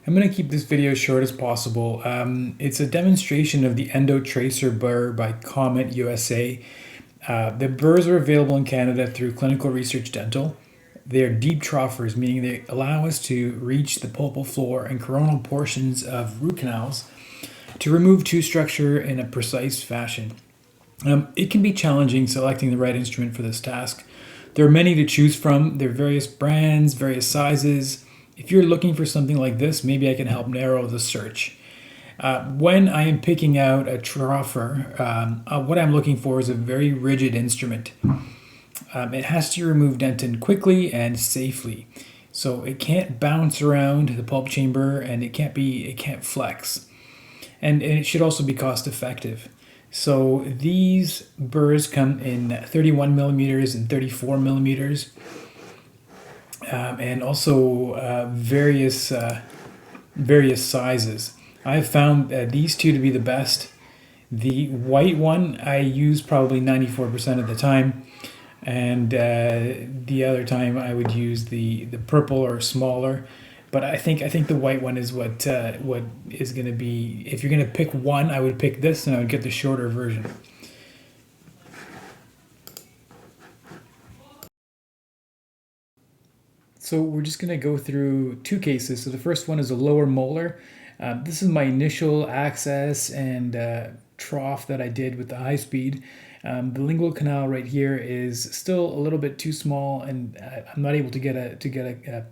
I'm going to keep this video short as possible. It's a demonstration of the EndoTracer burr by Komet USA. The burrs are available in Canada through Clinical Research Dental. They are deep troughers, meaning they allow us to reach the pulpal floor and coronal portions of root canals to remove tooth structure in a precise fashion. It can be challenging selecting the right instrument for this task. There are many to choose from. There are various brands, various sizes. If you're looking for something like this, maybe I can help narrow the search. When I am picking out a trougher, what I'm looking for is a very rigid instrument. It has to remove dentin quickly and safely. So it can't bounce around the pulp chamber and it can't flex. And it should also be cost effective. So these burrs come in 31 millimeters and 34 millimeters, and also various sizes. I've found these two to be the best. The white one I use probably 94% of the time, and the other time I would use the purple or smaller. But I think the white one is what is going to be. If you're going to pick one, I would pick this, and I would get the shorter version. So we're just going to go through two cases. So the first one is a lower molar. This is my initial access and trough that I did with the high speed. The lingual canal right here is still a little bit too small, and I'm not able to get a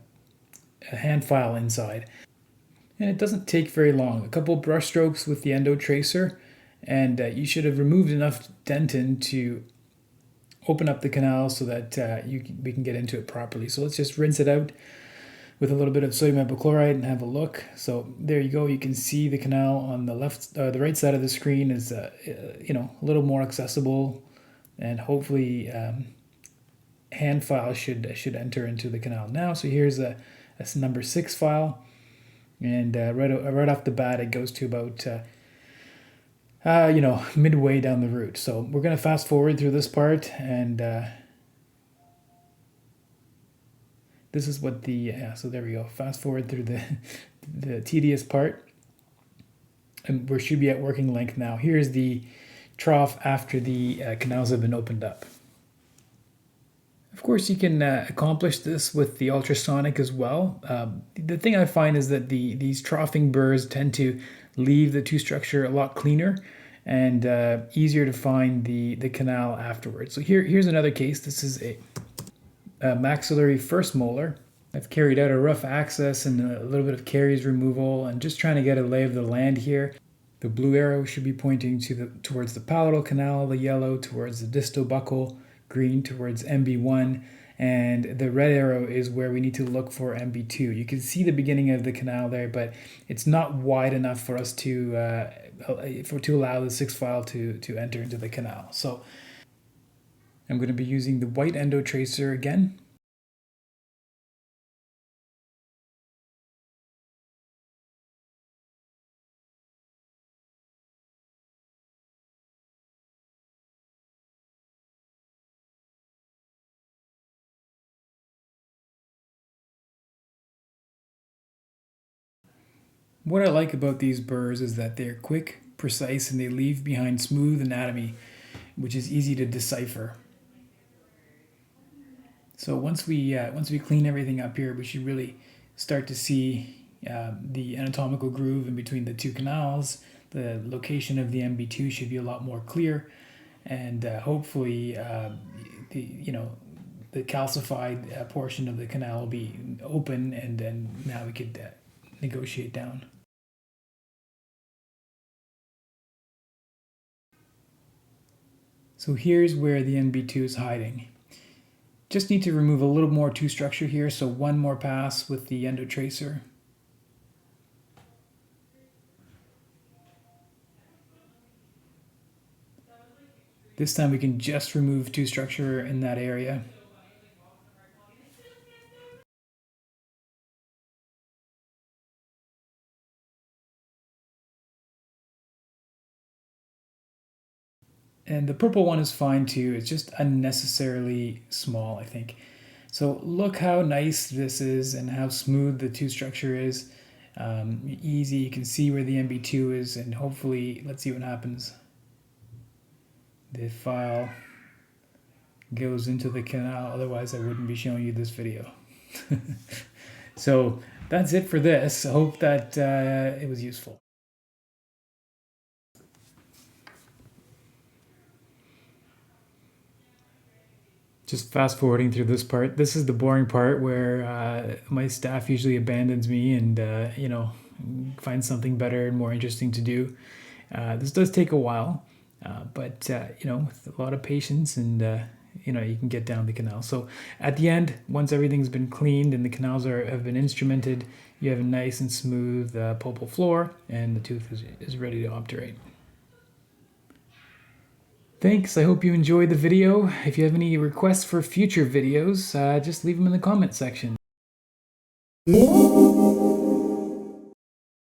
hand file inside. And it doesn't take very long. A couple brush strokes with the EndoTracer, and you should have removed enough dentin to open up the canal so that we can get into it properly. So let's just rinse it out with a little bit of sodium hypochlorite and have a look. So there you go. You can see the canal on the the right side of the screen is a little more accessible, and hopefully hand file should enter into the canal now. So here's a number 6 file, and right off the bat it goes to about midway down the root. So we're going to fast forward through this part, and this is what so there we go. Fast forward through the tedious part, and we should be at working length now. Here's the trough after the canals have been opened up. Of course, you can accomplish this with the ultrasonic as well. The thing I find is that these troughing burrs tend to leave the tooth structure a lot cleaner and easier to find the canal afterwards. So here's another case. This is a maxillary first molar. I've carried out a rough access and a little bit of caries removal, and just trying to get a lay of the land here. The blue arrow should be pointing towards the palatal canal, the yellow towards the distal buccal, green towards MB1, and the red arrow is where we need to look for MB2. You can see the beginning of the canal there, but it's not wide enough for us to allow the 6 file to enter into the canal. So I'm going to be using the white EndoTracer again. What I like about these burrs is that they're quick, precise, and they leave behind smooth anatomy, which is easy to decipher. So once we clean everything up here, we should really start to see the anatomical groove in between the two canals. The location of the MB2 should be a lot more clear, and hopefully the calcified portion of the canal will be open, and then now we could negotiate down. So here's where the MB2 is hiding. Just need to remove a little more tooth structure here, so one more pass with the EndoTracer. This time we can just remove tooth structure in that area. And the purple one is fine too. It's just unnecessarily small, I think. So look how nice this is and how smooth the tooth structure is. Easy, you can see where the MB2 is, and hopefully, let's see what happens. The file goes into the canal, otherwise I wouldn't be showing you this video. So that's it for this. I hope that it was useful. Just fast forwarding through this part. This is the boring part where my staff usually abandons me and, finds something better and more interesting to do. This does take a while, but, with a lot of patience and, you can get down the canal. So at the end, once everything's been cleaned and the canals have been instrumented, you have a nice and smooth pulpal floor, and the tooth is ready to obturate. Thanks, I hope you enjoyed the video. If you have any requests for future videos, just leave them in the comment section.